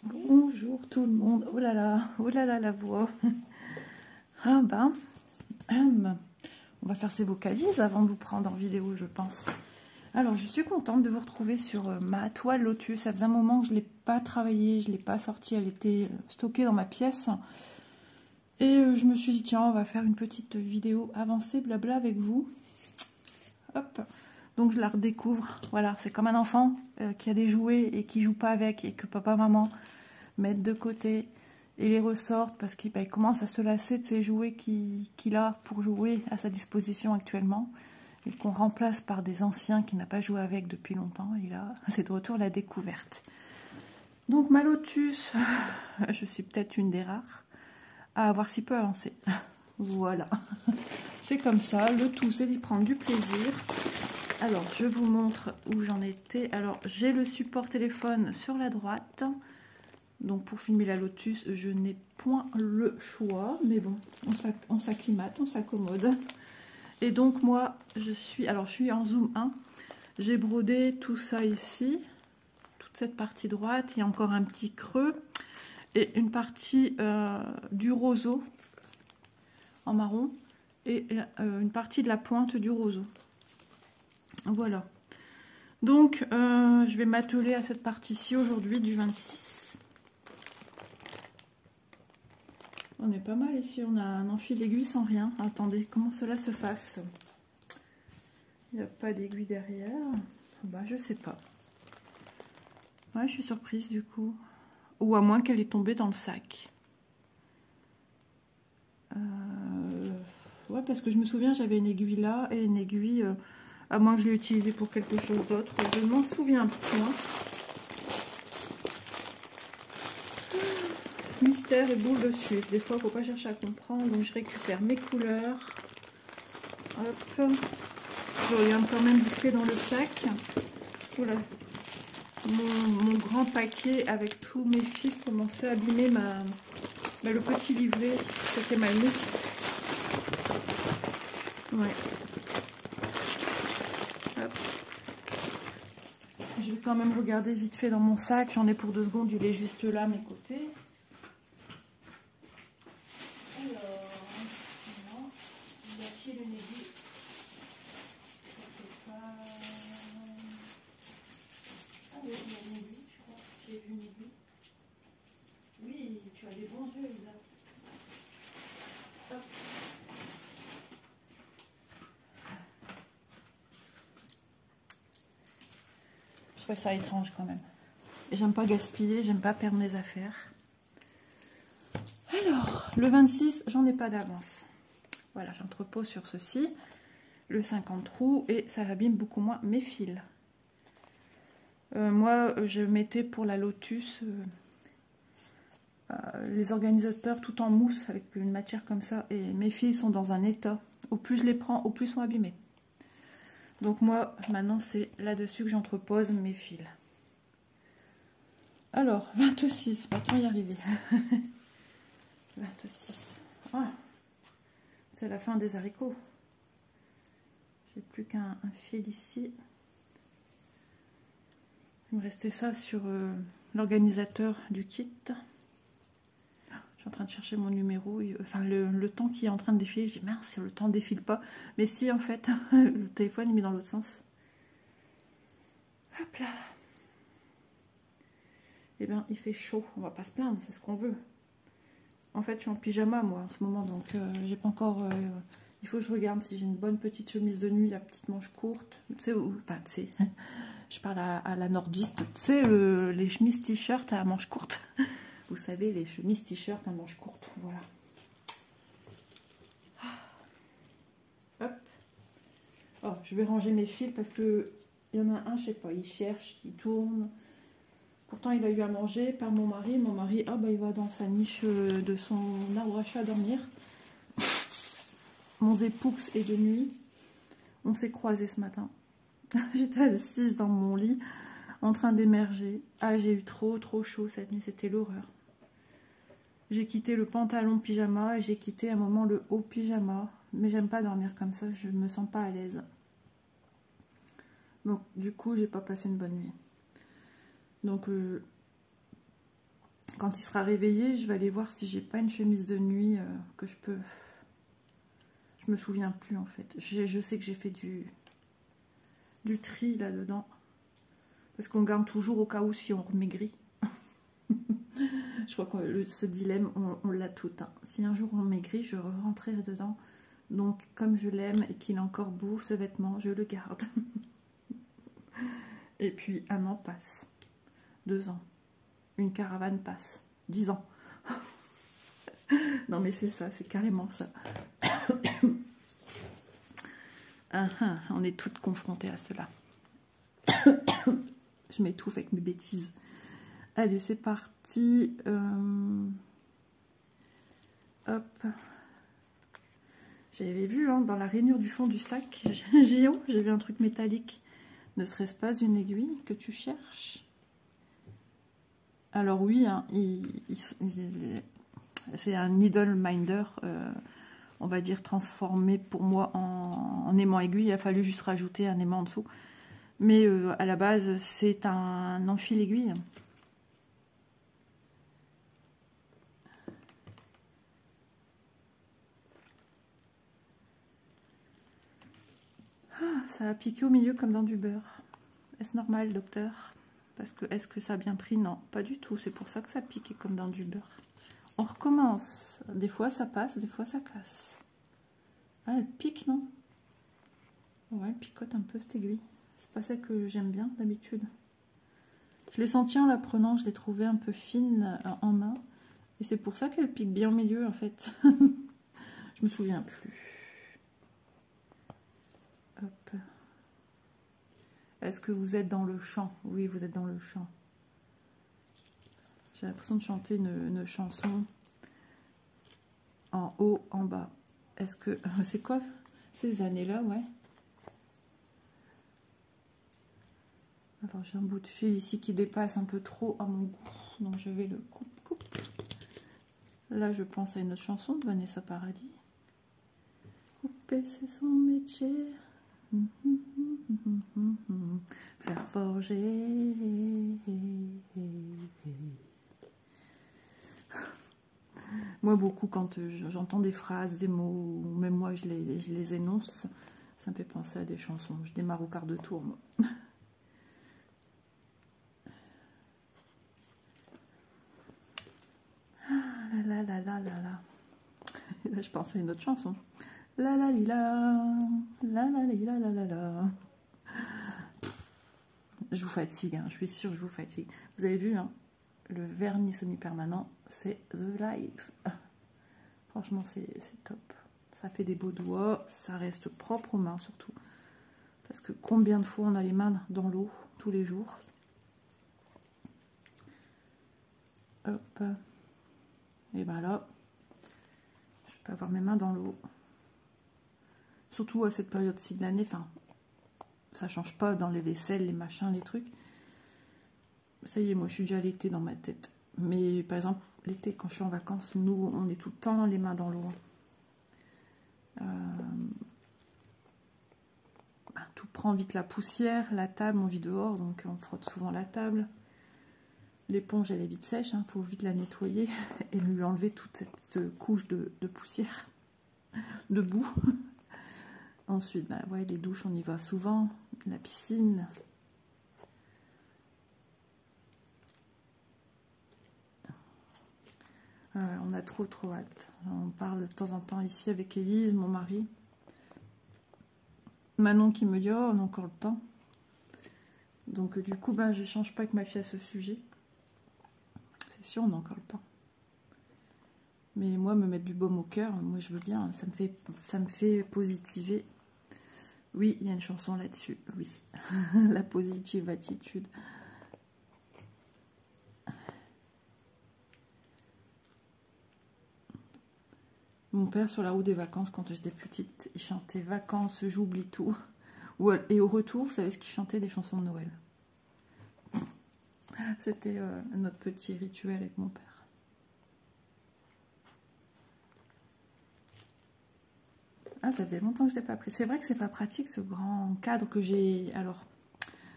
Bonjour tout le monde. Oh là là la voix. Ah ben, on va faire ces vocalises avant de vous prendre en vidéo, je pense. Alors, je suis contente de vous retrouver sur ma toile Lotus. Ça faisait un moment que je ne l'ai pas travaillée, je ne l'ai pas sortie, elle était stockée dans ma pièce. Et je me suis dit, tiens, on va faire une petite vidéo avancée, blabla, avec vous. Hop. Donc, je la redécouvre. Voilà, c'est comme un enfant qui a des jouets et qui ne joue pas avec et que papa, maman mettent de côté et les ressortent parce qu'il commence à se lasser de ces jouets qu'il a pour jouer à sa disposition actuellement et qu'on remplace par des anciens qu'il n'a pas joué avec depuis longtemps. Et là, c'est de retour la découverte. Donc ma Lotus, je suis peut-être une des rares à avoir si peu avancé. Voilà, c'est comme ça, le tout c'est d'y prendre du plaisir. Alors je vous montre où j'en étais. Alors j'ai le support téléphone sur la droite. Donc pour filmer la Lotus, je n'ai point le choix, mais bon, on s'acclimate, on s'accommode. Et donc moi, je suis en zoom 1, j'ai brodé tout ça ici, toute cette partie droite, il y a encore un petit creux, et une partie du roseau en marron, et une partie de la pointe du roseau. Voilà. Donc je vais m'atteler à cette partie-ci aujourd'hui du 26. On est pas mal ici, on a un enfil d'aiguille sans rien. Attendez, comment cela se fasse? Il n'y a pas d'aiguille derrière. Bah, je sais pas. Ouais, je suis surprise du coup. Ou à moins qu'elle est tombée dans le sac. Ouais, parce que je me souviens, j'avais une aiguille là et une aiguille, à moins que je l'ai utilisée pour quelque chose d'autre. Je m'en souviens point. Mystère et boule de suif. Des fois, il ne faut pas chercher à comprendre. Donc, je récupère mes couleurs. Hop. Je regarde quand même vite fait dans le sac. Voilà. Mon grand paquet avec tous mes fils commençait à abîmer le petit livret. C'était ma mousse. Ouais. Hop. Je vais quand même regarder vite fait dans mon sac. J'en ai pour 2 secondes. Il est juste là à mes côtés. Oui, tu as des bons yeux, Elisa. Hop. Je trouve ça étrange quand même. J'aime pas gaspiller, j'aime pas perdre mes affaires. Alors, le 26, j'en ai pas d'avance. Voilà, j'entrepose sur ceci. Le 50 trous et ça abîme beaucoup moins mes fils. Moi, je mettais pour la Lotus les organisateurs tout en mousse avec une matière comme ça. Et mes fils sont dans un état. Au plus je les prends, au plus ils sont abîmés. Donc moi, maintenant, c'est là-dessus que j'entrepose mes fils. Alors, 26, va-t-on y arriver? 26. Ah, c'est la fin des haricots. J'ai plus qu'un fil ici. Il me restait ça sur l'organisateur du kit. Je suis en train de chercher mon numéro. Enfin, le temps qui est en train de défiler. Je dis mince, le temps ne défile pas. Mais si, en fait, le téléphone est mis dans l'autre sens. Hop là. Eh bien, il fait chaud. On va pas se plaindre, c'est ce qu'on veut. En fait, je suis en pyjama, moi, en ce moment. Donc, j'ai pas encore... il faut que je regarde si j'ai une bonne petite chemise de nuit à petite manche courte. Tu sais, enfin, tu sais... Je parle à la nordiste, tu sais, les chemises t-shirt à manches courtes. Vous savez, les chemises t-shirt à manches courtes, voilà. Hop. Oh, je vais ranger mes fils parce que il y en a un, je sais pas, il cherche, il tourne. Pourtant, il a eu à manger par mon mari. Mon mari, ah bah, il va dans sa niche de son arbre à chat à dormir. Mon Zépux est de nuit. On s'est croisés ce matin. J'étais assise dans mon lit en train d'émerger. Ah, j'ai eu trop chaud cette nuit, c'était l'horreur. J'ai quitté le pantalon pyjama et j'ai quitté à un moment le haut pyjama. Mais j'aime pas dormir comme ça, je me sens pas à l'aise. Donc du coup, j'ai pas passé une bonne nuit. Donc quand il sera réveillé, je vais aller voir si j'ai pas une chemise de nuit que je peux... Je me souviens plus en fait. Je sais que j'ai fait du tri là-dedans. Parce qu'on garde toujours au cas où si on maigrit. Je crois que ce dilemme, on l'a tout. Hein. Si un jour on maigrit, je rentrerai dedans. Donc comme je l'aime et qu'il est encore beau ce vêtement, je le garde. Et puis 1 an passe. 2 ans. Une caravane passe. 10 ans. Non mais c'est ça, c'est carrément ça. On est toutes confrontées à cela. Je m'étouffe avec mes bêtises. Allez, c'est parti. Hop. J'avais vu hein, dans la rainure du fond du sac géant, j'ai vu un truc métallique. Ne serait-ce pas une aiguille que tu cherches? Alors oui, hein, c'est un needle minder, on va dire transformé pour moi en aimant aiguille. Il a fallu juste rajouter un aimant en dessous. Mais à la base, c'est un enfile aiguille. Ah, ça a piqué au milieu comme dans du beurre. Est-ce normal, docteur? Parce que est-ce que ça a bien pris? Non, pas du tout. C'est pour ça que ça piquait comme dans du beurre. On recommence. Des fois ça passe, des fois ça casse. Ah, elle pique, non? Ouais, elle picote un peu cette aiguille. C'est pas celle que j'aime bien d'habitude. Je l'ai sentie en la prenant, je l'ai trouvée un peu fine en main. Et c'est pour ça qu'elle pique bien au milieu en fait. Je me souviens plus. Hop. Est-ce que vous êtes dans le chant? Oui, vous êtes dans le chant. J'ai l'impression de chanter une chanson en haut, en bas. Est-ce que... C'est quoi ces années-là, ouais. Alors j'ai un bout de fil ici qui dépasse un peu trop à mon goût. Donc je vais le coupe. Là je pense à une autre chanson de Vanessa Paradis. Couper c'est son métier. Faire forger. Moi beaucoup quand j'entends des phrases, des mots, même moi je les énonce, ça me fait penser à des chansons. Je démarre au quart de tour moi. La la la la la la. Et là je pense à une autre chanson. La la li la, la la li la la la la. Je vous fatigue, hein. Je suis sûre que je vous fatigue. Vous avez vu, hein, le vernis semi-permanent, c'est The Life. Franchement, c'est top. Ça fait des beaux doigts, ça reste propre aux mains surtout. Parce que combien de fois on a les mains dans l'eau tous les jours. Hop. Et ben là, je peux avoir mes mains dans l'eau. Surtout à cette période-ci de l'année, enfin, ça change pas dans les vaisselles, les machins, les trucs. Ça y est, moi je suis déjà à l'été dans ma tête. Mais par exemple, l'été, quand je suis en vacances, nous, on est tout le temps les mains dans l'eau. Tout prend vite la poussière, la table, on vit dehors, donc on frotte souvent la table. L'éponge, elle est vite sèche, il faut vite la nettoyer et lui enlever toute cette couche de poussière, de boue. Ensuite, bah ouais, les douches, on y va souvent, la piscine. On a trop hâte. On parle de temps en temps ici avec Élise, mon mari. Manon qui me dit, oh, on a encore le temps. Donc du coup, ben, je ne change pas avec ma fille à ce sujet. C'est sûr, on a encore le temps. Mais moi, me mettre du baume au cœur, moi je veux bien, ça me fait positiver. Oui, il y a une chanson là-dessus, oui. La positive attitude. Mon père, sur la route des vacances, quand j'étais petite, il chantait « Vacances, j'oublie tout ». Et au retour, vous savez ce qu'il chantait? Des chansons de Noël. C'était notre petit rituel avec mon père. Ah, ça faisait longtemps que je ne l'ai pas pris. C'est vrai que c'est pas pratique ce grand cadre que j'ai. Alors,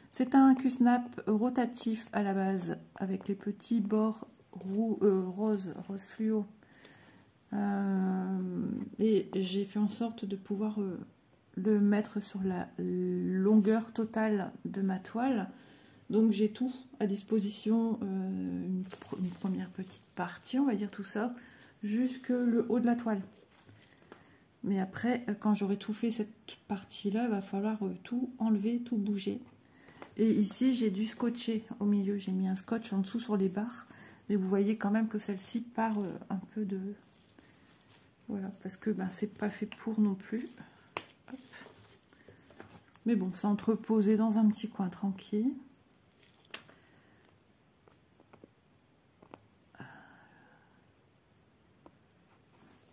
c'est un Q-snap rotatif à la base, avec les petits bords rose fluo. Et j'ai fait en sorte de pouvoir le mettre sur la longueur totale de ma toile. Donc j'ai tout à disposition, une première petite partie, on va dire tout ça, jusque le haut de la toile. Mais après, quand j'aurai tout fait cette partie-là, il va falloir tout enlever, tout bouger. Et ici, j'ai dû scotcher au milieu. J'ai mis un scotch en dessous sur les barres. Mais vous voyez quand même que celle-ci part un peu de... Voilà, parce que ben, c'est pas fait pour non plus. Hop. Mais bon, c'est entreposé dans un petit coin tranquille.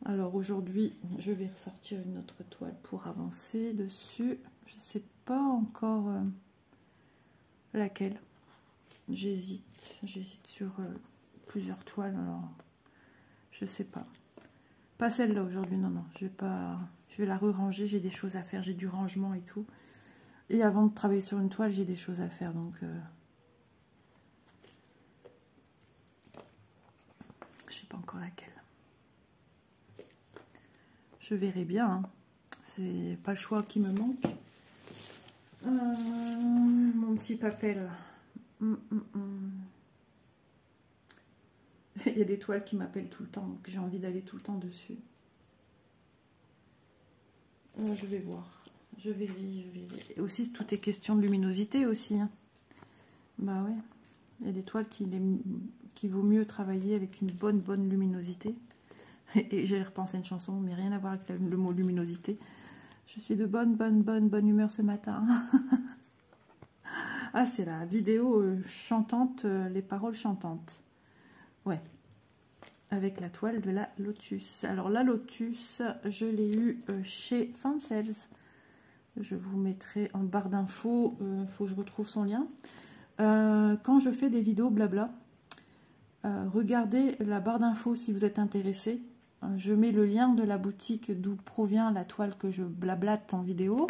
Alors aujourd'hui, je vais ressortir une autre toile pour avancer dessus. Je ne sais pas encore laquelle. J'hésite sur plusieurs toiles. Alors, je sais pas. Pas celle-là aujourd'hui, non, non. Je vais la re-ranger. J'ai des choses à faire. J'ai du rangement et tout. Et avant de travailler sur une toile, j'ai des choses à faire. Donc, je sais pas encore laquelle. Je verrai bien, hein. C'est pas le choix qui me manque. Mon petit papel. Il y a des toiles qui m'appellent tout le temps, donc j'ai envie d'aller tout le temps dessus. Je vais voir. Je verrai. Et aussi, tout est question de luminosité aussi. Hein. Bah ouais. Il y a des toiles qui vaut mieux travailler avec une bonne luminosité. Et j'ai repensé à une chanson, mais rien à voir avec le mot luminosité. Je suis de bonne humeur ce matin. Ah, c'est la vidéo chantante, les paroles chantantes. Ouais. Avec la toile de la Lotus. Alors la Lotus, je l'ai eu chez Fansels. Je vous mettrai en barre d'infos. Faut que je retrouve son lien. Quand je fais des vidéos blabla, regardez la barre d'infos si vous êtes intéressé. Je mets le lien de la boutique d'où provient la toile que je blablate en vidéo.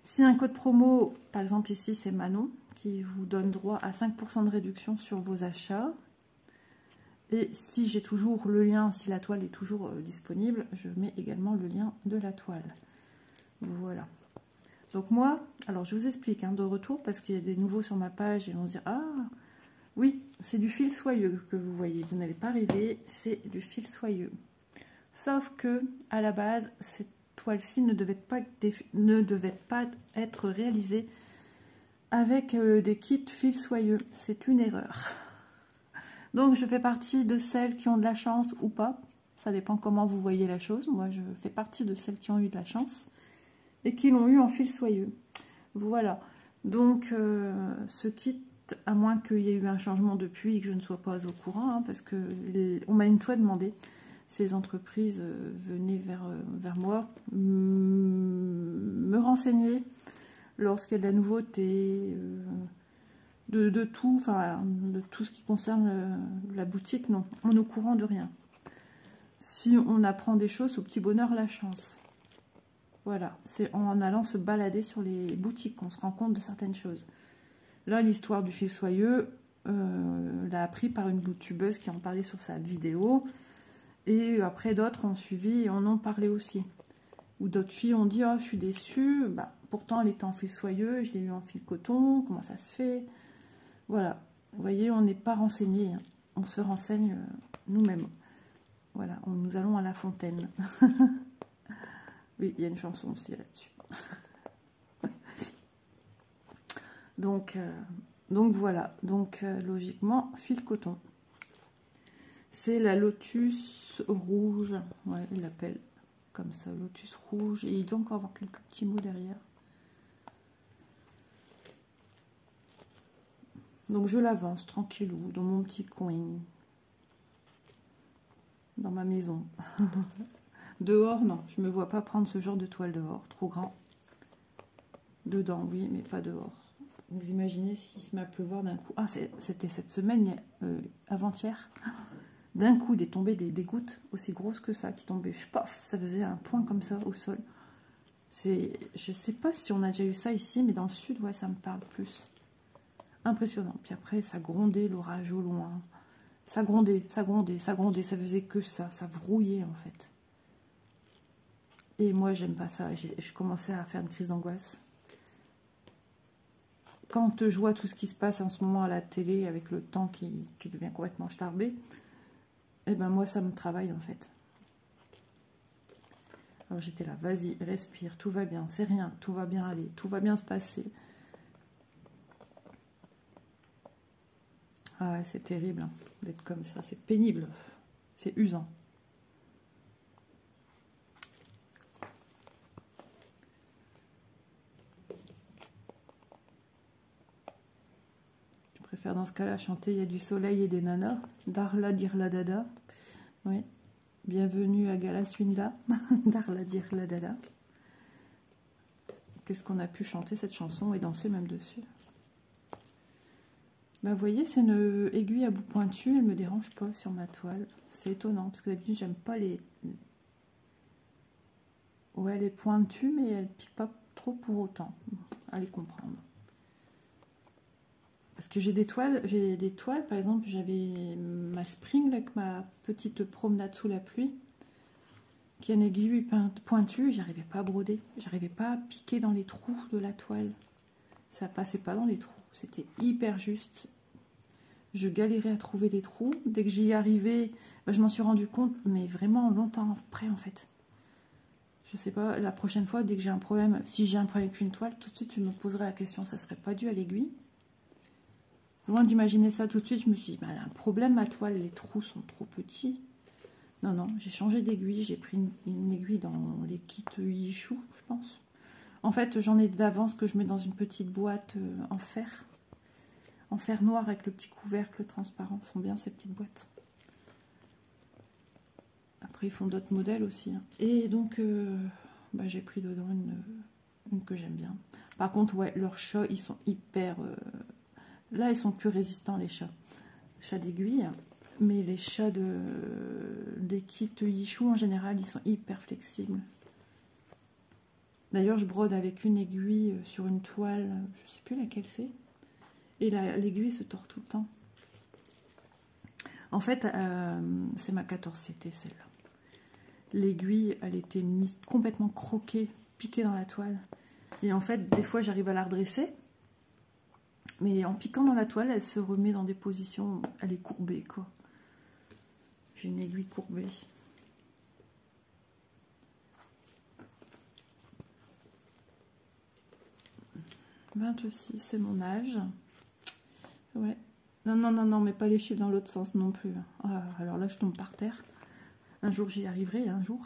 Si un code promo, par exemple ici c'est Manon, qui vous donne droit à 5% de réduction sur vos achats. Et si j'ai toujours le lien, si la toile est toujours disponible, je mets également le lien de la toile. Voilà. Donc moi, alors je vous explique hein, de retour, parce qu'il y a des nouveaux sur ma page et ils vont se dire « Ah, oui, c'est du fil soyeux que vous voyez, vous n'allez pas rêver, c'est du fil soyeux. » Sauf que, à la base, cette toile-ci ne devait pas être réalisée avec des kits fil soyeux. C'est une erreur. Donc, je fais partie de celles qui ont de la chance ou pas. Ça dépend comment vous voyez la chose. Moi, je fais partie de celles qui ont eu de la chance et qui l'ont eu en fil soyeux. Voilà. Donc, ce kit, à moins qu'il y ait eu un changement depuis et que je ne sois pas au courant, hein, parce que on m'a une fois demandé, ces entreprises venaient vers moi me renseigner lorsqu'il y a de la nouveauté, de tout, enfin de tout ce qui concerne la boutique. Non, on est au courant de rien. Si on apprend des choses, au petit bonheur la chance. Voilà, c'est en allant se balader sur les boutiques qu'on se rend compte de certaines choses. Là, l'histoire du fil soyeux, l'a appris par une youtubeuse qui en parlait sur sa vidéo. Et après, d'autres ont suivi et en ont parlé aussi. Ou d'autres filles ont dit « Oh, je suis déçue. » Bah, pourtant, elle était en fil soyeux, je l'ai eu en fil coton. Comment ça se fait? Voilà. Vous voyez, on n'est pas renseigné. Hein. On se renseigne nous-mêmes. Voilà, nous allons à la fontaine. Oui, il y a une chanson aussi là-dessus. Donc voilà. Donc, logiquement, fil coton. C'est la Lotus rouge. Ouais, il l'appelle comme ça, Lotus rouge. Et il doit encore avoir quelques petits mots derrière. Donc je l'avance tranquillou dans mon petit coin. Dans ma maison. Dehors, non. Je ne me vois pas prendre ce genre de toile dehors. Trop grand. Dedans, oui, mais pas dehors. Vous imaginez s'il se met à pleuvoir d'un coup. Ah, c'était cette semaine, avant-hier. D'un coup, il est tombé des gouttes aussi grosses que ça qui tombaient. Paf, ça faisait un point comme ça au sol. Je sais pas si on a déjà eu ça ici, mais dans le sud, ouais, ça me parle plus. Impressionnant. Puis après, ça grondait l'orage au loin. Ça grondait, ça grondait, ça grondait, ça faisait que ça brouillait en fait. Et moi, j'aime pas ça. Je commençais à faire une crise d'angoisse. Quand je vois tout ce qui se passe en ce moment à la télé, avec le temps qui devient complètement starbé, et ben moi, ça me travaille en fait. Alors j'étais là, vas-y, respire, tout va bien, c'est rien, tout va bien aller, tout va bien se passer. Ah ouais, c'est terrible hein, d'être comme ça, c'est pénible, c'est usant. Je préfère dans ce cas-là chanter Il y a du soleil et des nanas, Darla Dirla Dada. Oui, bienvenue à Galaswinda, Darla Dirla Dada. Qu'est-ce qu'on a pu chanter cette chanson et danser même dessus. Ben, vous voyez, c'est une aiguille à bout pointu, elle ne me dérange pas sur ma toile. C'est étonnant, parce que d'habitude, j'aime pas les... Ouais, elle est pointue, mais elle pique pas trop pour autant. Allez comprendre. Parce que j'ai des toiles, par exemple, j'avais ma Spring, là, avec ma petite promenade sous la pluie, qui a une aiguille pointue, j'arrivais pas à broder, j'arrivais pas à piquer dans les trous de la toile. Ça passait pas dans les trous, c'était hyper juste. Je galérais à trouver les trous. Dès que j'y arrivais, ben, je m'en suis rendu compte, mais vraiment longtemps après en fait. Je sais pas, la prochaine fois, dès que j'ai un problème, si j'ai un problème avec une toile, tout de suite je me poserai la question, ça serait pas dû à l'aiguille? Loin d'imaginer ça tout de suite, je me suis dit, ben, elle a un problème ma toile, les trous sont trop petits. Non, non, j'ai changé d'aiguille, j'ai pris une aiguille dans les kits Yichou, je pense. En fait, j'en ai d'avance que je mets dans une petite boîte en fer noir avec le petit couvercle transparent. Ce sont bien ces petites boîtes. Après, ils font d'autres modèles aussi. Hein. Et donc, bah, j'ai pris dedans une que j'aime bien. Par contre, ouais, leurs chats, ils sont hyper... Là, ils sont plus résistants, les chats. Chats d'aiguille. Mais les chats des kits Yichou, en général, ils sont hyper flexibles. D'ailleurs, je brode avec une aiguille sur une toile. Je sais plus laquelle c'est. Et l'aiguille se tord tout le temps. En fait, c'est ma 14CT, celle-là. L'aiguille, elle était mise complètement croquée, piquée dans la toile. Et en fait, des fois, j'arrive à la redresser. Mais en piquant dans la toile, elle se remet dans des positions... Elle est courbée, quoi. J'ai une aiguille courbée. « 26, c'est mon âge. » Ouais. Non, non, non, non, mais pas les chiffres dans l'autre sens non plus. Ah, alors là, je tombe par terre. Un jour, j'y arriverai, un jour.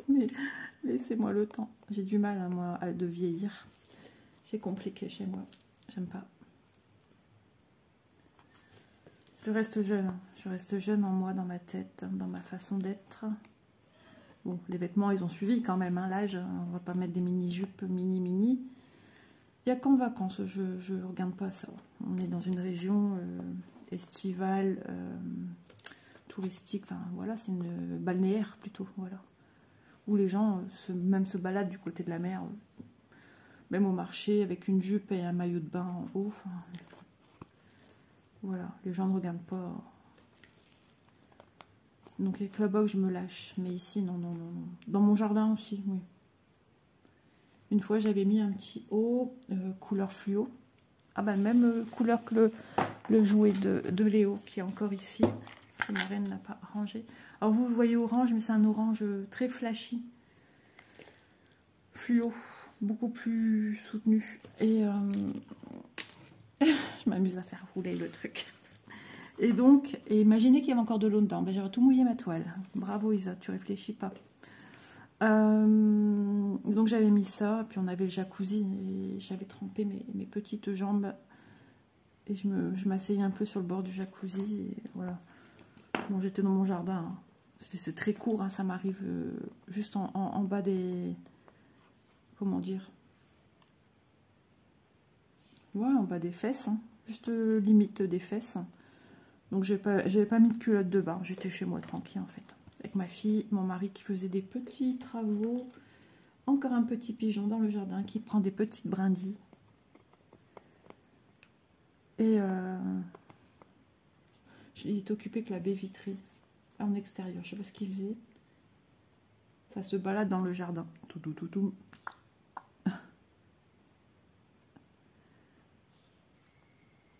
Mais laissez-moi le temps. J'ai du mal, hein, moi, de vieillir. C'est compliqué chez moi. J'aime pas. Je reste jeune. Je reste jeune en moi, dans ma tête, dans ma façon d'être. Bon, les vêtements, ils ont suivi quand même, hein, l'âge. On va pas mettre des mini-jupes mini-mini. Il n'y a qu'en vacances, je ne regarde pas ça. On est dans une région estivale, touristique, enfin voilà, c'est une balnéaire plutôt, voilà. Où les gens même se baladent du côté de la mer, même au marché avec une jupe et un maillot de bain en haut. Enfin, voilà, les gens ne regardent pas. Donc avec la box, je me lâche, mais ici, non, non, non, non. Dans mon jardin aussi, oui. Une fois, j'avais mis un petit haut couleur fluo. Ah ben, même couleur que le jouet de Léo, qui est encore ici. Que ma reine n'a pas rangé. Alors, vous voyez orange, mais c'est un orange très flashy. Fluo. Beaucoup plus soutenu. Et je m'amuse à faire rouler le truc. Et donc, imaginez qu'il y avait encore de l'eau dedans. Ben, j'aurais tout mouillé ma toile. Bravo Isa, tu réfléchis pas. Donc j'avais mis ça, puis on avait le jacuzzi et j'avais trempé mes petites jambes et je m'asseyais un peu sur le bord du jacuzzi et voilà. Bon, j'étais dans mon jardin, hein. C'est très court, hein, ça m'arrive juste en bas des... Comment dire? Ouais, en bas des fesses, hein, juste limite des fesses. Donc j'avais pas mis de culotte de bain, j'étais chez moi tranquille en fait. Avec ma fille, mon mari qui faisait des petits travaux. Encore un petit pigeon dans le jardin qui prend des petites brindilles. Et Il est occupé que la baie vitrée en extérieur. Je sais pas ce qu'il faisait. Ça se balade dans le jardin. Tout, tout, tout, tout.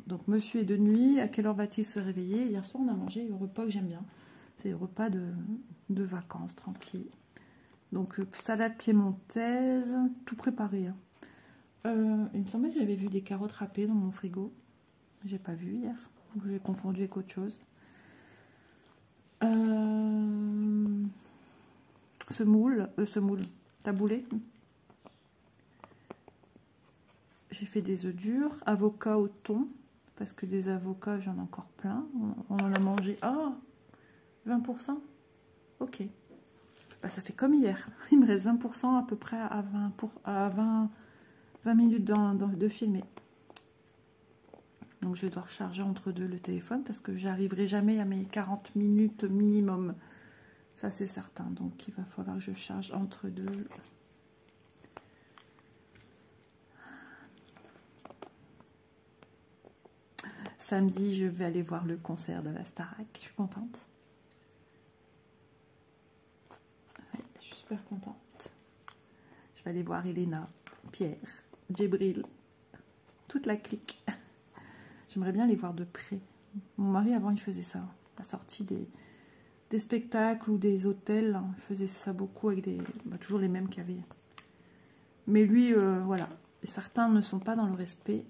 Donc, monsieur est de nuit. À quelle heure va-t-il se réveiller? Hier soir, on a mangé le repas que j'aime bien. C'est le repas de vacances, tranquille. Donc, salade piémontaise, tout préparé. Hein. Il me semblait que j'avais vu des carottes râpées dans mon frigo. J'ai pas vu hier. Donc, j'ai confondu avec autre chose. Semoule, taboulé. J'ai fait des œufs durs, avocat au thon, parce que des avocats, j'en ai encore plein. On en a mangé. Ah, 20%. Ok. Bah, ça fait comme hier. Il me reste 20% à peu près à 20 minutes de filmer. Donc, je dois recharger entre deux le téléphone parce que j'arriverai jamais à mes 40 minutes minimum. Ça, c'est certain. Donc, il va falloir que je charge entre deux. Samedi, je vais aller voir le concert de la Starac. Je suis contente. Ouais, je suis super contente. Je vais aller voir Elena, Pierre, Djibril, toute la clique. J'aimerais bien les voir de près. Mon mari, avant, il faisait ça. La sortie des spectacles ou des hôtels, il faisait ça beaucoup avec toujours les mêmes qu'il y avait. Mais lui, voilà. Et certains ne sont pas dans le respect.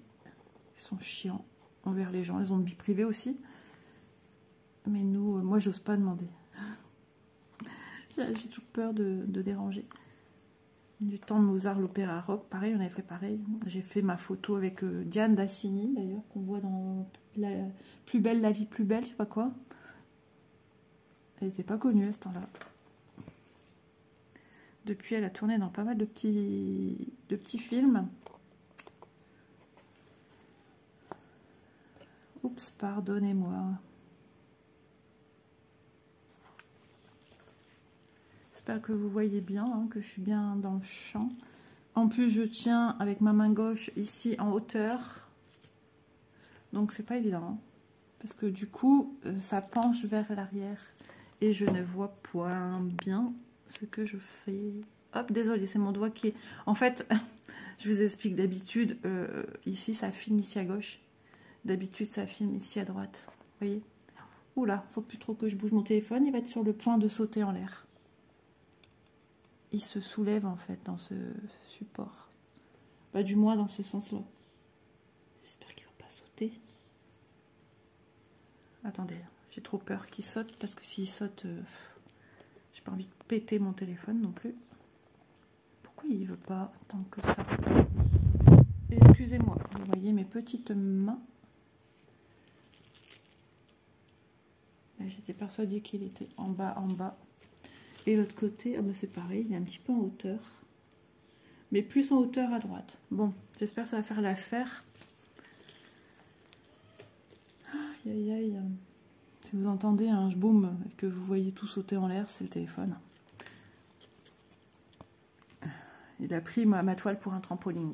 Ils sont chiants envers les gens. Ils ont une vie privée aussi. Mais nous, moi, j'ose pas demander. J'ai toujours peur de déranger. Du temps de Mozart, l'opéra rock, pareil, on avait fait pareil. J'ai fait ma photo avec Diane Dassini, d'ailleurs, qu'on voit dans la Plus belle, la vie plus belle, je sais pas quoi. Elle n'était pas connue à ce temps-là. Depuis, elle a tourné dans pas mal de petits films. Oups, pardonnez-moi. J'espère que vous voyez bien, hein, que je suis bien dans le champ. En plus, je tiens avec ma main gauche ici en hauteur. Donc, c'est pas évident. Hein, parce que du coup, ça penche vers l'arrière. Et je ne vois point bien ce que je fais. Hop, désolé, c'est mon doigt qui est... En fait, je vous explique d'habitude, ici, ça filme ici à gauche. D'habitude, ça filme ici à droite. Vous voyez? Oula, faut plus trop que je bouge mon téléphone. Il va être sur le point de sauter en l'air. Il se soulève, en fait, dans ce support. Bah, du moins, dans ce sens-là. J'espère qu'il ne va pas sauter. Attendez, j'ai trop peur qu'il saute, parce que s'il saute, j'ai pas envie de péter mon téléphone non plus. Pourquoi il veut pas tant que ça? Excusez-moi, vous voyez mes petites mains. J'étais persuadée qu'il était en bas, en bas. Et l'autre côté, oh bah c'est pareil, il est un petit peu en hauteur. Mais plus en hauteur à droite. Bon, j'espère que ça va faire l'affaire. Aïe, aïe, aïe. Si vous entendez un boom et que vous voyez tout sauter en l'air, c'est le téléphone. Il a pris ma toile pour un trampoline.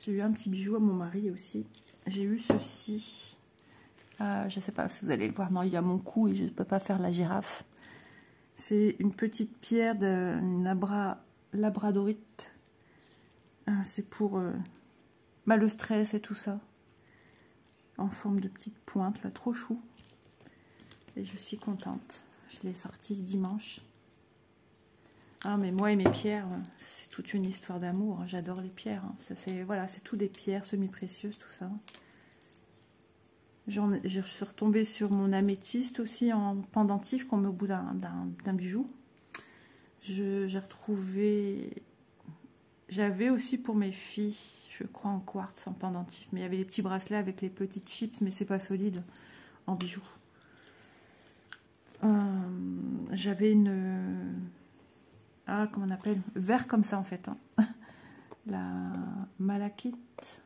J'ai eu un petit bijou à mon mari aussi. J'ai eu ceci. Je ne sais pas si vous allez le voir. Non, il y a mon cou et je ne peux pas faire la girafe. C'est une petite pierre d'une labradorite. C'est pour le stress et tout ça. En forme de petite pointe, là, trop chou. Et je suis contente. Je l'ai sorti dimanche. Ah, mais moi et mes pierres, c'est toute une histoire d'amour. J'adore les pierres. Voilà, c'est tout des pierres semi-précieuses, tout ça. Je suis retombée sur mon améthyste aussi en pendentif qu'on met au bout d'un bijou. J'ai retrouvé... J'avais aussi pour mes filles, je crois, en quartz, en pendentif. Mais il y avait les petits bracelets avec les petites chips, mais c'est pas solide en bijoux. J'avais une... Ah, comment on appelle? Vert comme ça, en fait. Hein. La malachite.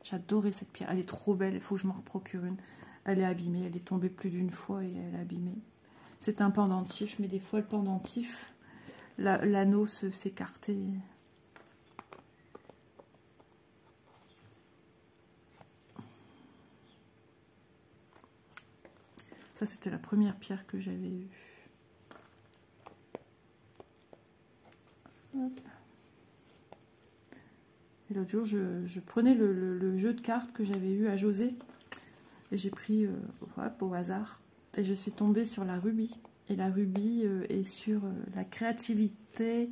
J'adorais cette pierre. Elle est trop belle. Il faut que je m'en procure une. Elle est abîmée. Elle est tombée plus d'une fois et elle est abîmée. C'est un pendentif, mais des fois, le pendentif, l'anneau s'écartait. Ça, c'était la première pierre que j'avais eue. Hop. Et l'autre jour, je prenais le jeu de cartes que j'avais eu à José. Et j'ai pris hop, au hasard. Et je suis tombée sur la rubis. Et la rubis est sur la créativité,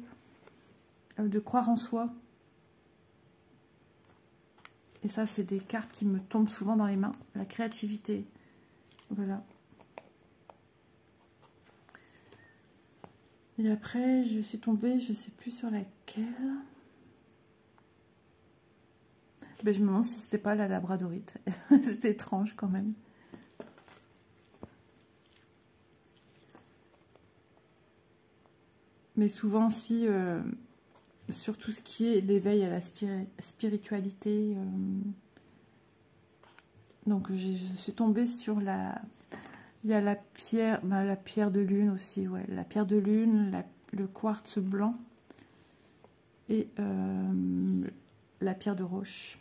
de croire en soi. Et ça, c'est des cartes qui me tombent souvent dans les mains. La créativité. Voilà. Et après, je suis tombée, je ne sais plus sur laquelle. Ben, je me demande si c'était pas la labradorite. C'était étrange quand même. Mais souvent, si, sur tout ce qui est l'éveil à la spiritualité, donc je suis tombée sur la... Il y a la pierre, la pierre de lune aussi, ouais, la pierre de lune, le quartz blanc et la pierre de roche.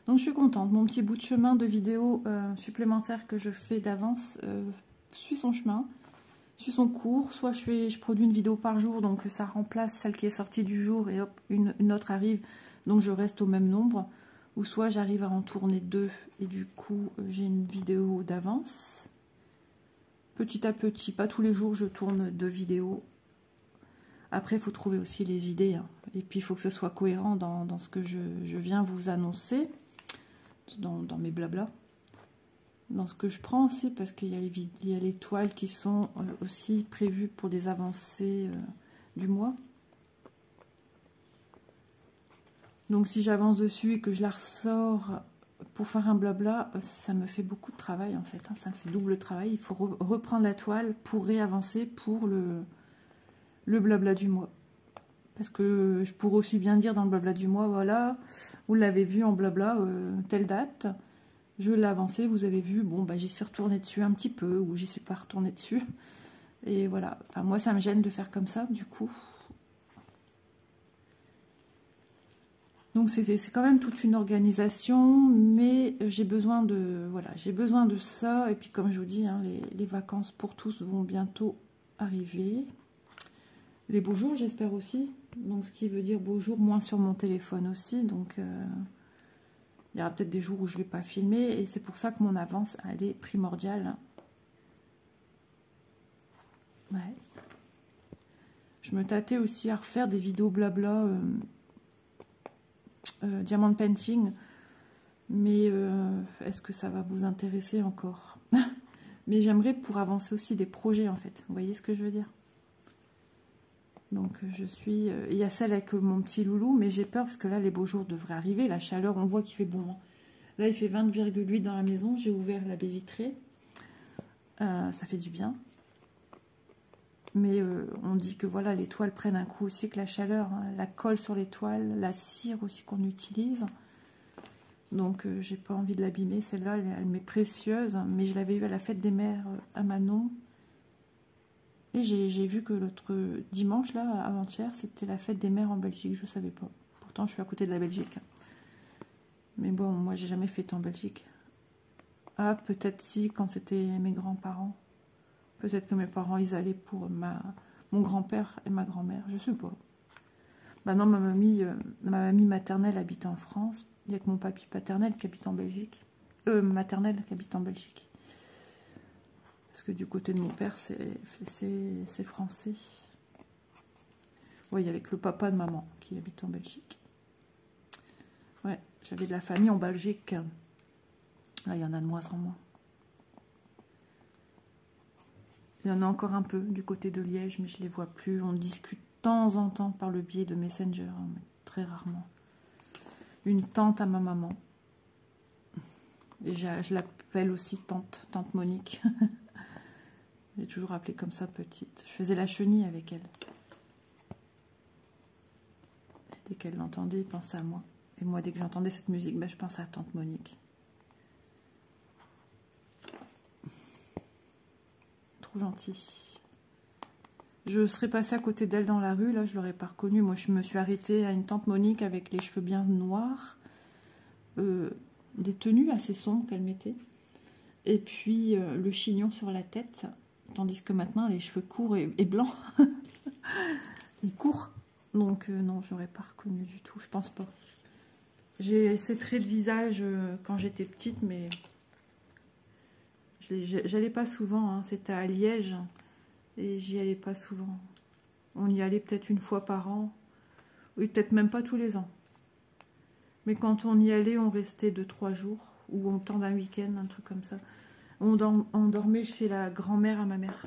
Donc je suis contente, mon petit bout de chemin de vidéo supplémentaire que je fais d'avance suit son chemin, suit son cours. Soit je produis une vidéo par jour, donc ça remplace celle qui est sortie du jour et hop, une autre arrive, donc je reste au même nombre. Ou soit j'arrive à en tourner 2 et du coup j'ai une vidéo d'avance. Petit à petit, pas tous les jours je tourne 2 vidéos. Après il faut trouver aussi les idées, hein. Et puis il faut que ce soit cohérent dans ce que je viens vous annoncer. Dans mes blablas, dans ce que je prends aussi, parce qu'il y a les toiles qui sont aussi prévues pour des avancées du mois. Donc si j'avance dessus et que je la ressors pour faire un blabla, ça me fait beaucoup de travail en fait, hein, ça me fait double travail. Il faut reprendre la toile pour réavancer pour le blabla du mois. Parce que je pourrais aussi bien dire dans le blabla du mois, voilà, vous l'avez vu en blabla, telle date, je l'ai avancé, vous avez vu, bon, bah, j'y suis retournée dessus un petit peu, ou j'y suis pas retournée dessus. Et voilà, enfin, moi ça me gêne de faire comme ça, du coup. Donc c'est quand même toute une organisation, mais j'ai besoin de, voilà, j'ai besoin de ça. Et puis comme je vous dis, hein, les vacances pour tous vont bientôt arriver. Les beaux jours, j'espère aussi. Donc, ce qui veut dire beaux jours, moins sur mon téléphone aussi. Donc, il y aura peut-être des jours où je ne vais pas filmer. Et c'est pour ça que mon avance, elle est primordiale. Ouais. Je me tâtais aussi à refaire des vidéos blabla diamond painting. Mais est-ce que ça va vous intéresser encore? Mais j'aimerais pour avancer aussi des projets, en fait. Vous voyez ce que je veux dire? Donc je suis... il y a celle avec mon petit loulou, mais j'ai peur parce que là, les beaux jours devraient arriver. La chaleur, on voit qu'il fait bon. Là, il fait 20,8 dans la maison. J'ai ouvert la baie vitrée. Ça fait du bien. Mais on dit que voilà, les toiles prennent un coup aussi, que la chaleur, hein, la colle sur les toiles, la cire aussi qu'on utilise. Donc j'ai pas envie de l'abîmer. Celle-là, elle m'est précieuse. Mais je l'avais eue à la fête des mères à Manon. Et j'ai vu que l'autre dimanche, là, avant-hier, c'était la fête des mères en Belgique. Je ne savais pas. Pourtant, je suis à côté de la Belgique. Mais bon, moi, j'ai jamais fêté en Belgique. Ah, peut-être si, quand c'était mes grands-parents. Peut-être que mes parents, ils allaient pour mon grand-père et ma grand-mère. Je sais pas. Bah non, ma mamie maternelle habite en France. Il n'y a que mon papy paternel qui habite en Belgique. Maternelle qui habite en Belgique. Parce que du côté de mon père, c'est français. Oui, avec le papa de maman qui habite en Belgique. Ouais, j'avais de la famille en Belgique. Là, il y en a de moins en moins. Il y en a encore un peu du côté de Liège, mais je ne les vois plus. On discute de temps en temps par le biais de Messenger, hein, mais très rarement. Une tante à ma maman. Et je l'appelle aussi tante Monique. J'ai toujours appelé comme ça petite. Je faisais la chenille avec elle. Et dès qu'elle l'entendait, elle pensait à moi. Et moi, dès que j'entendais cette musique, ben, je pense à Tante Monique. Trop gentil. Je serais passée à côté d'elle dans la rue, là, je l'aurais pas reconnue. Moi, je me suis arrêtée à une Tante Monique avec les cheveux bien noirs. Des tenues assez sombres qu'elle mettait. Et puis, le chignon sur la tête. Tandis que maintenant, les cheveux courts et blancs. Ils courent. Donc, non, j'aurais pas reconnu du tout, je pense pas. J'ai ces traits de visage quand j'étais petite, mais j'allais pas souvent. Hein. C'était à Liège et j'y allais pas souvent. On y allait peut-être une fois par an. Oui, peut-être même pas tous les ans. Mais quand on y allait, on restait 2-3 jours. Ou on temps d'un week-end, un truc comme ça. On dormait chez la grand-mère à ma mère.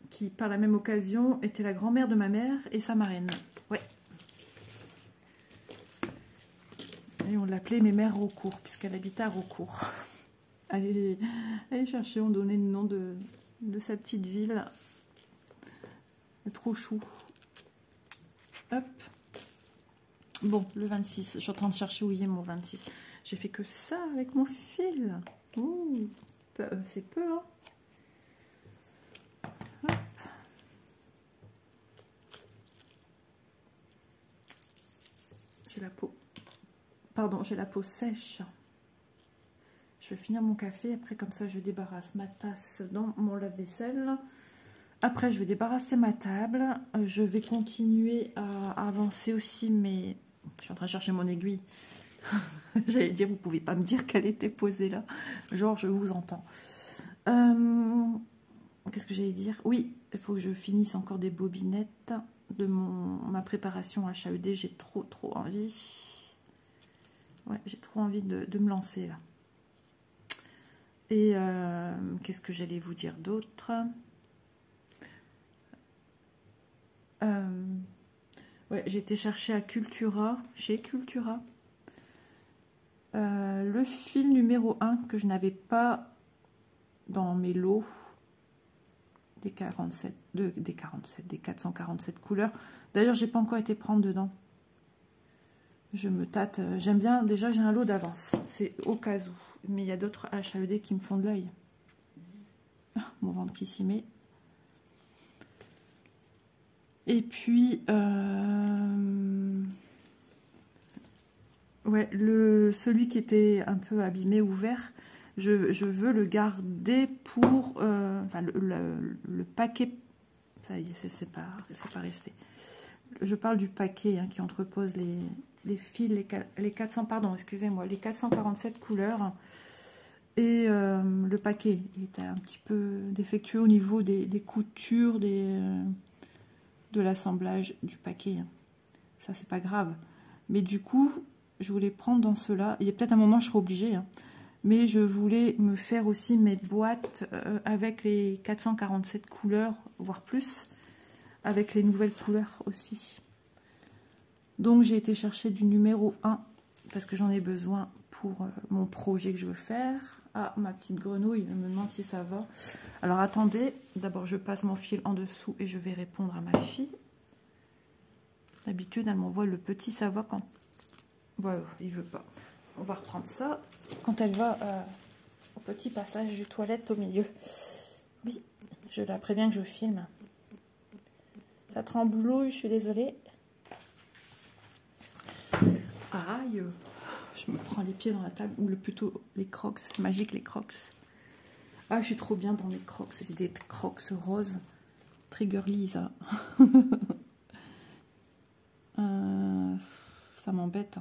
Qui, par la même occasion, était la grand-mère de ma mère et sa marraine. Ouais. Et on l'appelait Mémère Raucourt, puisqu'elle habitait à Raucourt. Allez chercher, on donnait le nom de sa petite ville. C'est trop chou. Hop. Bon, le 26. Je suis en train de chercher où il est mon 26. J'ai fait que ça avec mon fil. Ouh, c'est peu, hein. Hop. J'ai la peau. Pardon, j'ai la peau sèche. Je vais finir mon café. Après, comme ça, je débarrasse ma tasse dans mon lave-vaisselle. Après, je vais débarrasser ma table. Je vais continuer à avancer aussi, mais je suis en train de chercher mon aiguille. J'allais dire, vous pouvez pas me dire qu'elle était posée là. Genre, je vous entends. Qu'est-ce que j'allais dire? Oui, il faut que je finisse encore des bobinettes de ma préparation HAED. J'ai trop envie. Ouais, j'ai trop envie de me lancer là. Et qu'est-ce que j'allais vous dire d'autre? Ouais, j'ai été chercher à Cultura, chez Cultura, le fil numéro 1 que je n'avais pas dans mes lots des 447 couleurs. D'ailleurs, j'ai pas encore été prendre dedans. Je me tâte. J'aime bien. Déjà, j'ai un lot d'avance. C'est au cas où. Mais il y a d'autres HAED qui me font de l'œil. Ah, mon ventre qui s'y met. Et puis, ouais, celui qui était un peu abîmé, ouvert, je veux le garder pour, enfin, le paquet, ça y est, c'est pas resté. Je parle du paquet hein, qui entrepose les fils, les 400, pardon, excusez-moi, les 447 couleurs. Et le paquet était un petit peu défectueux au niveau des coutures, de l'assemblage du paquet. Ça, c'est pas grave. Mais du coup, je voulais prendre dans cela. Il y a peut-être un moment, je serai obligée. Hein, mais je voulais me faire aussi mes boîtes avec les 447 couleurs, voire plus. Avec les nouvelles couleurs aussi. Donc, j'ai été chercher du numéro 1. Parce que j'en ai besoin pour mon projet que je veux faire. Ah, ma petite grenouille me demande si ça va. Alors, attendez. D'abord, je passe mon fil en dessous et je vais répondre à ma fille. D'habitude, elle m'envoie le petit ça va quand... Voilà, il veut pas. On va reprendre ça quand elle va au petit passage du toilette au milieu. Oui, je la préviens que je filme. Ça tremblouille, je suis désolée. Aïe! Je me prends les pieds dans la table, ou plutôt les crocs, c'est magique les crocs. Ah, je suis trop bien dans les crocs, j'ai des crocs roses, très girly ça. Ça m'embête.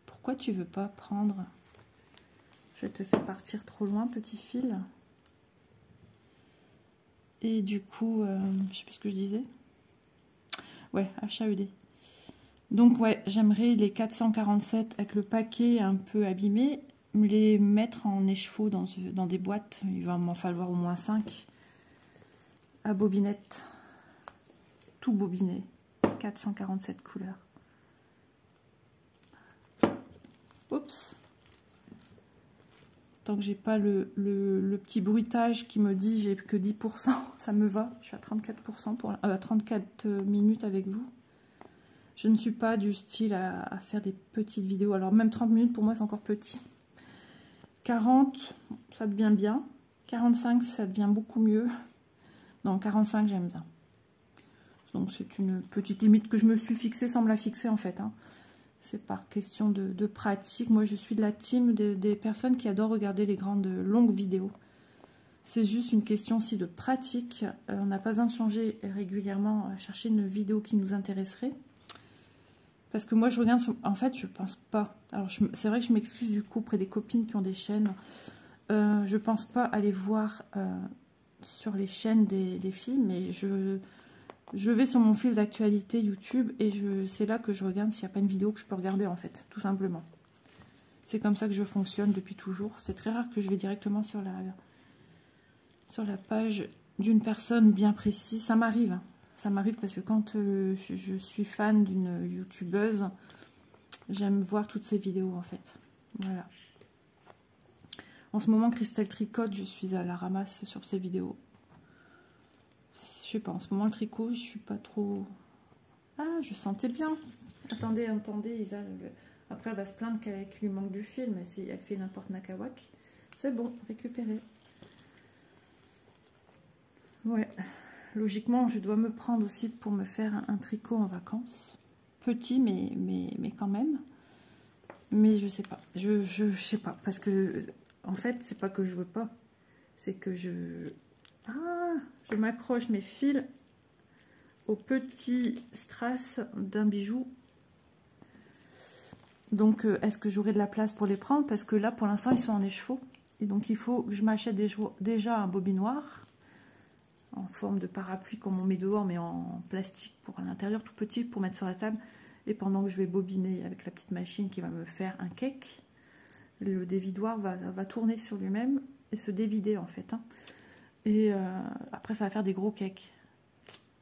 Pourquoi tu veux pas prendre? Je te fais partir trop loin, petit fil. Et du coup, je sais plus ce que je disais. Ouais, HAED. Donc ouais, j'aimerais les 447 avec le paquet un peu abîmé, me les mettre en écheveau dans des boîtes. Il va m'en falloir au moins 5 à bobinette. Tout bobiné. 447 couleurs. Oups. Tant que j'ai pas le petit bruitage qui me dit j'ai que 10%, ça me va. Je suis à 34% pour 34 minutes avec vous. Je ne suis pas du style à faire des petites vidéos. Alors même 30 minutes pour moi c'est encore petit. 40, ça devient bien. 45, ça devient beaucoup mieux. Non, 45, j'aime bien. Donc c'est une petite limite que je me suis fixée sans me la fixer en fait. Hein. C'est par question de pratique. Moi, je suis de la team des personnes qui adorent regarder les grandes longues vidéos. C'est juste une question aussi de pratique. On n'a pas besoin de changer régulièrement à chercher une vidéo qui nous intéresserait. Parce que moi, je regarde... En fait, je pense pas. Alors, c'est vrai que je m'excuse du coup auprès des copines qui ont des chaînes. Je pense pas aller voir sur les chaînes des filles, mais je vais sur mon fil d'actualité YouTube et c'est là que je regarde s'il n'y a pas une vidéo que je peux regarder en fait, tout simplement. C'est comme ça que je fonctionne depuis toujours. C'est très rare que je vais directement sur la page d'une personne bien précise. Ça m'arrive. Hein. Ça m'arrive parce que quand je suis fan d'une youtubeuse, j'aime voir toutes ses vidéos en fait. Voilà. En ce moment, Christelle tricote, je suis à la ramasse sur ses vidéos. Je sais pas, en ce moment le tricot, je suis pas trop... Ah, je sentais bien. Attendez, Isa. Après, elle va se plaindre qu'il lui manque du fil, mais si elle fait n'importe nakawak, c'est bon, récupéré. Ouais, logiquement, je dois me prendre aussi pour me faire un tricot en vacances. Petit, mais quand même. Mais je sais pas. Je sais pas, parce que, en fait, c'est pas que je veux pas. C'est que je m'accroche mes fils au petit strass d'un bijou. Donc, est-ce que j'aurai de la place pour les prendre? Parce que là, pour l'instant, ils sont en écheveau. Et donc, il faut que je m'achète déjà un bobinoir en forme de parapluie, comme on met dehors, mais en plastique pour l'intérieur, tout petit, pour mettre sur la table. Et pendant que je vais bobiner avec la petite machine qui va me faire un cake, le dévidoir va tourner sur lui-même et se dévider, en fait. Hein. Et après, ça va faire des gros cakes.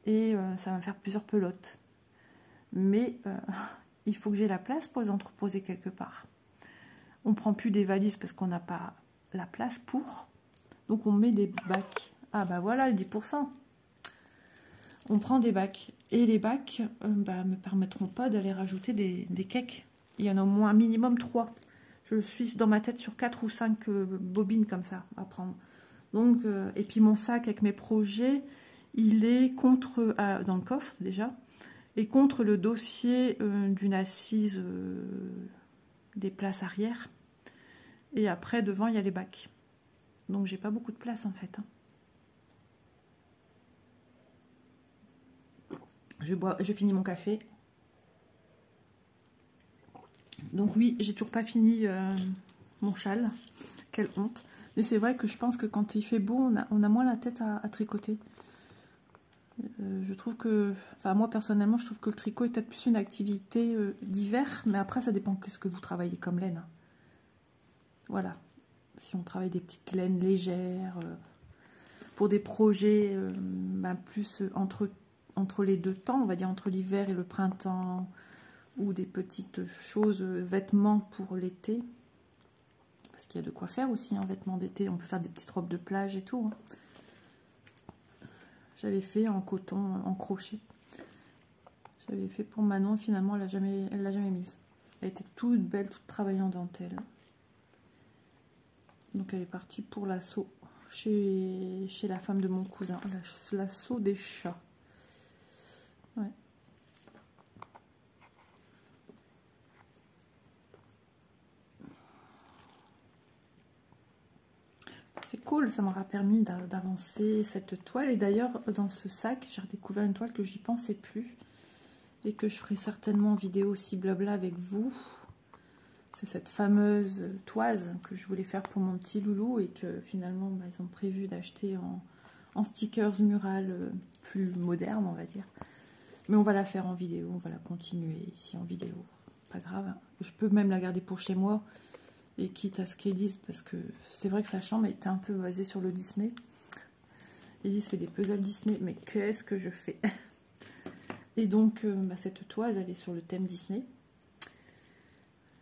Et ça va me faire plusieurs pelotes. Mais il faut que j'ai la place pour les entreposer quelque part. On ne prend plus des valises parce qu'on n'a pas la place pour. Donc on met des bacs. Ah bah voilà le 10%. On prend des bacs. Et les bacs me permettront pas d'aller rajouter des cakes. Il y en a au moins un minimum 3. Je suis dans ma tête sur 4 ou 5 bobines comme ça à prendre. Donc, et puis mon sac avec mes projets, il est contre, dans le coffre déjà, et contre le dossier d'une assise des places arrière. Et après, devant, il y a les bacs. Donc, j'ai pas beaucoup de place en fait. Hein. Je finis mon café. Donc oui, j'ai toujours pas fini mon châle. Quelle honte. Mais c'est vrai que je pense que quand il fait beau, on a moins la tête à tricoter. Je trouve que, enfin moi personnellement, je trouve que le tricot est peut-être plus une activité d'hiver, mais après ça dépend de ce que vous travaillez comme laine. Voilà. Si on travaille des petites laines légères, pour des projets plus entre les deux temps, on va dire entre l'hiver et le printemps, ou des petites choses, vêtements pour l'été. Parce qu'il y a de quoi faire aussi, en vêtements d'été. On peut faire des petites robes de plage et tout. Hein. J'avais fait en coton, en crochet. J'avais fait pour Manon. Finalement, elle l'a jamais mise. Elle était toute belle, toute travaillée en dentelle. Donc, elle est partie pour l'assaut chez la femme de mon cousin. L'assaut des chats. Ouais. C'est cool, ça m'aura permis d'avancer cette toile. Et d'ailleurs, dans ce sac, j'ai redécouvert une toile que j'y pensais plus. Et que je ferai certainement en vidéo aussi blabla avec vous. C'est cette fameuse toise que je voulais faire pour mon petit loulou. Et que finalement, ils ont prévu d'acheter en stickers mural plus moderne, on va dire. Mais on va la faire en vidéo, on va la continuer ici en vidéo. Pas grave, hein. Je peux même la garder pour chez moi. Et quitte à ce qu'Élise, parce que c'est vrai que sa chambre était un peu basée sur le Disney. Élise fait des puzzles Disney, mais qu'est-ce que je fais? Et donc, cette toise, elle est sur le thème Disney.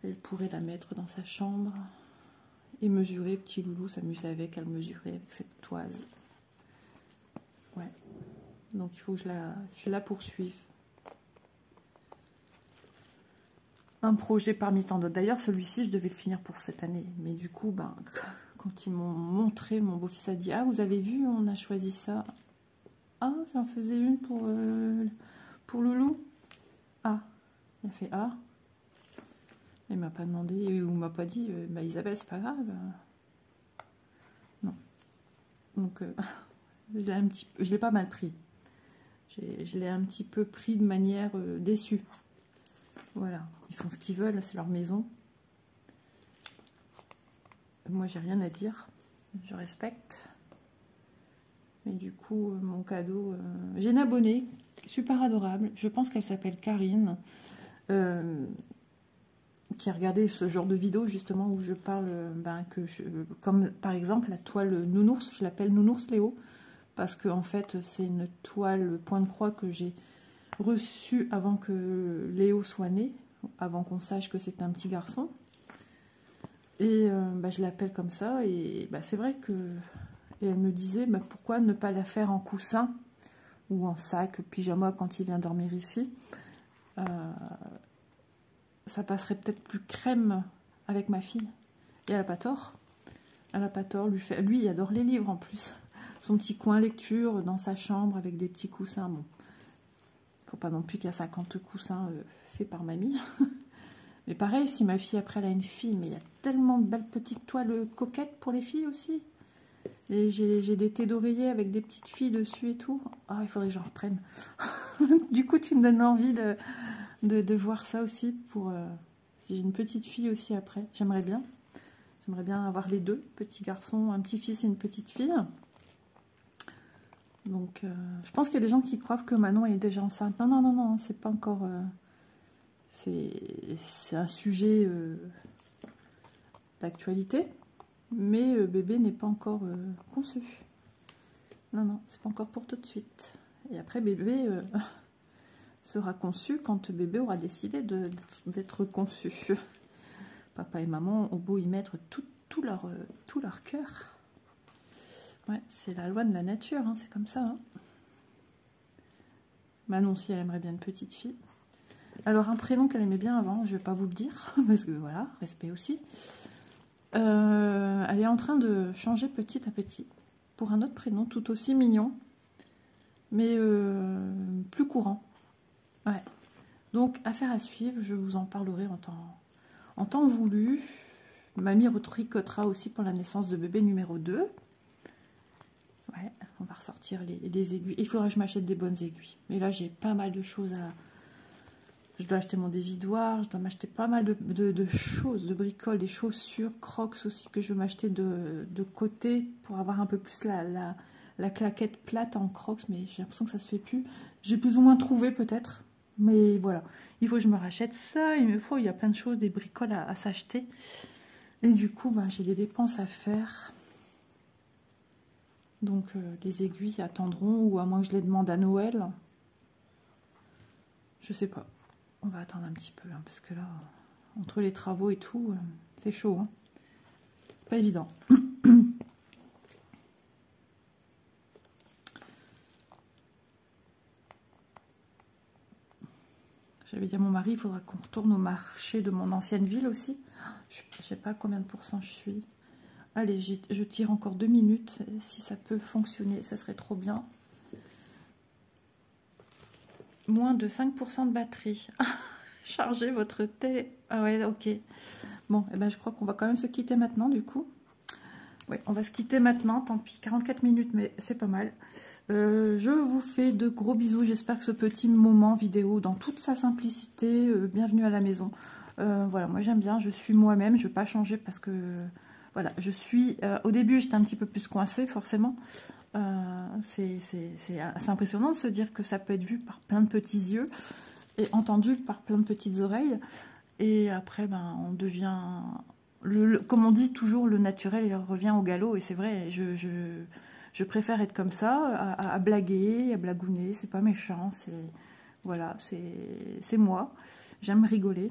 Elle pourrait la mettre dans sa chambre et mesurer, petit loulou s'amuser avec, elle mesurer avec cette toise. Ouais. Donc, il faut que je la poursuive. un projet parmi tant d'autres. D'ailleurs, celui-ci, je devais le finir pour cette année. Mais du coup, ben, quand ils m'ont montré, mon beau-fils a dit « Ah, vous avez vu, on a choisi ça. » Ah, j'en faisais une pour Loulou. Ah, il a fait « Ah ». Il m'a pas demandé, ou m'a pas dit « Bah Isabelle, c'est pas grave. » Non. Donc, je l'ai pas mal pris. Je l'ai un petit peu pris de manière déçue. Voilà, ils font ce qu'ils veulent, c'est leur maison. Moi, j'ai rien à dire. Je respecte. Mais du coup, mon cadeau... j'ai une abonnée, super adorable. Je pense qu'elle s'appelle Karine. Qui a regardé ce genre de vidéo, justement, où je parle... comme, par exemple, la toile Nounours. Je l'appelle Nounours Léo. Parce que, en fait, c'est une toile point de croix que j'ai reçue avant que Léo soit né. Avant qu'on sache que c'est un petit garçon. Et je l'appelle comme ça. Et c'est vrai que... Et elle me disait, pourquoi ne pas la faire en coussin ou en sac, pyjama quand il vient dormir ici. Ça passerait peut-être plus crème avec ma fille. Et elle n'a pas tort. Elle n'a pas tort. Lui, il adore les livres en plus. Son petit coin lecture dans sa chambre avec des petits coussins. Bon, faut pas non plus qu'il y a 50 coussins faits par mamie. Mais pareil, si ma fille, après, elle a une fille, mais il y a tellement de belles petites toiles coquettes pour les filles aussi. Et j'ai des thés d'oreiller avec des petites filles dessus et tout. Ah, il faudrait que j'en reprenne. Du coup, tu me donnes envie de voir ça aussi pour... si j'ai une petite fille aussi après. J'aimerais bien. J'aimerais bien avoir les deux, petits garçons, un petit-fils et une petite fille. Donc, je pense qu'il y a des gens qui croient que Manon est déjà enceinte. Non, non, non, non, c'est pas encore... c'est un sujet d'actualité. Mais bébé n'est pas encore conçu. Non, non, c'est pas encore pour tout de suite. Et après, bébé sera conçu quand bébé aura décidé d'être conçu. Papa et maman ont beau y mettre tout leur cœur. Ouais, c'est la loi de la nature, hein, c'est comme ça. Hein. Manon, si elle aimerait bien une petite fille. Alors, un prénom qu'elle aimait bien avant, je vais pas vous le dire, parce que voilà, respect aussi. Elle est en train de changer petit à petit pour un autre prénom tout aussi mignon, mais plus courant. Ouais. Donc, affaire à suivre, je vous en parlerai en temps voulu. Mamie retricotera aussi pour la naissance de bébé numéro 2. Ouais, on va ressortir les aiguilles. Il faudra que je m'achète des bonnes aiguilles. Mais là, j'ai pas mal de choses à... Je dois acheter mon dévidoir, je dois m'acheter pas mal de choses, de bricoles, des chaussures, Crocs aussi que je vais m'acheter de côté pour avoir un peu plus la claquette plate en Crocs, mais j'ai l'impression que ça se fait plus. J'ai plus ou moins trouvé peut-être, mais voilà. Il faut que je me rachète ça, il y a plein de choses, des bricoles à s'acheter. Et du coup, j'ai des dépenses à faire. Donc les aiguilles attendront, ou à moins que je les demande à Noël. Je sais pas. On va attendre un petit peu, hein, parce que là, entre les travaux et tout, c'est chaud. Hein. Pas évident. J'avais dit à mon mari, il faudra qu'on retourne au marché de mon ancienne ville aussi. Je ne sais pas combien de pourcents je suis. Allez, je tire encore 2 minutes. Si ça peut fonctionner, ça serait trop bien. Moins de 5% de batterie. Chargez votre télé. Ah ouais, ok. Bon, eh ben, je crois qu'on va quand même se quitter maintenant, du coup. Oui, on va se quitter maintenant. Tant pis, 44 minutes, mais c'est pas mal. Je vous fais de gros bisous. J'espère que ce petit moment vidéo, dans toute sa simplicité, bienvenue à la maison. Voilà, moi j'aime bien. Je suis moi-même. Je ne vais pas changer parce que... Voilà, je suis... au début, j'étais un petit peu plus coincée, forcément. C'est impressionnant de se dire que ça peut être vu par plein de petits yeux et entendu par plein de petites oreilles. Et après, on devient... comme on dit toujours, le naturel il revient au galop. Et c'est vrai, je préfère être comme ça, à blaguer, à blagouner. C'est pas méchant, voilà, c'est moi. J'aime rigoler.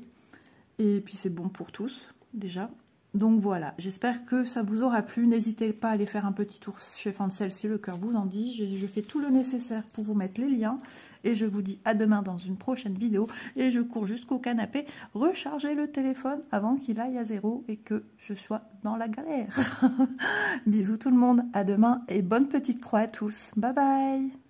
Et puis c'est bon pour tous, déjà. Donc voilà, j'espère que ça vous aura plu. N'hésitez pas à aller faire un petit tour chez Fancel si le cœur vous en dit. Je fais tout le nécessaire pour vous mettre les liens. Et je vous dis à demain dans une prochaine vidéo. Et je cours jusqu'au canapé recharger le téléphone avant qu'il aille à 0 et que je sois dans la galère. Bisous tout le monde, à demain et bonne petite croix à tous. Bye bye.